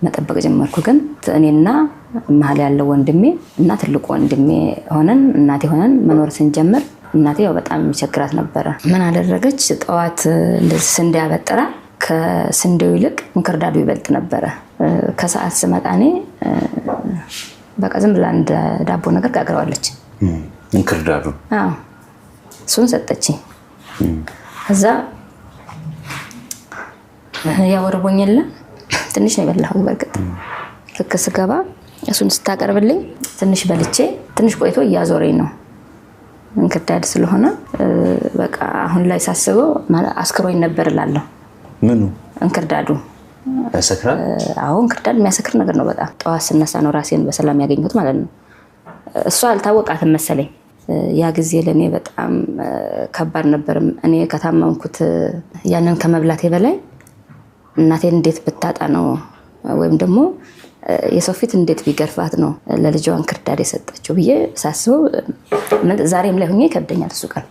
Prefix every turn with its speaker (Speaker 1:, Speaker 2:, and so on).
Speaker 1: መጠበቅ ጀመርኩ። ግን እኔና መሀል ያለው ወንድሜ እና ትልቁ ወንድሜ ሆነን እናቴ ሆነን መኖር ስንጀምር እናቴ ያው በጣም የሚቸግራት ነበረ። ምን አደረገች? ጠዋት እንደዚህ ስንዴ አበጥራ ከስንዴው ይልቅ እንክርዳዱ ይበልጥ ነበረ። ከሰዓት ስመጣ እኔ በቃ ዝም ብላ እንደ ዳቦ ነገር ጋግረዋለች
Speaker 2: እንክርዳዱ።
Speaker 1: አዎ እሱን ሰጠችኝ። ከዛ ያወርቦኝ የለ ትንሽ ነው የበላሁት። በርግጥ ልክ ስገባ እሱን ስታቀርብልኝ ትንሽ በልቼ ትንሽ ቆይቶ እያዞረኝ ነው እንክርዳድ ስለሆነ በቃ አሁን ላይ ሳስበው አስክሮኝ ነበር እላለሁ።
Speaker 2: ምኑ?
Speaker 1: እንክርዳዱ
Speaker 2: ያሰክራል?
Speaker 1: አዎ እንክርዳድ የሚያሰክር ነገር ነው በጣም። ጠዋት ስነሳ ነው ራሴን በሰላም ያገኘሁት ማለት ነው። እሷ አልታወቃትም መሰለኝ። ያ ጊዜ ለኔ በጣም ከባድ ነበር። እኔ ከታመምኩት ያንን ከመብላቴ በላይ እናቴን እንዴት ብታጣ ነው ወይም ደግሞ የሰው ፊት እንዴት ቢገርፋት ነው ለልጇ እንክርዳድ የሰጠችው ብዬ ሳስበው ዛሬም ላይ ሆኜ ይከብደኛል እሱ ቃል።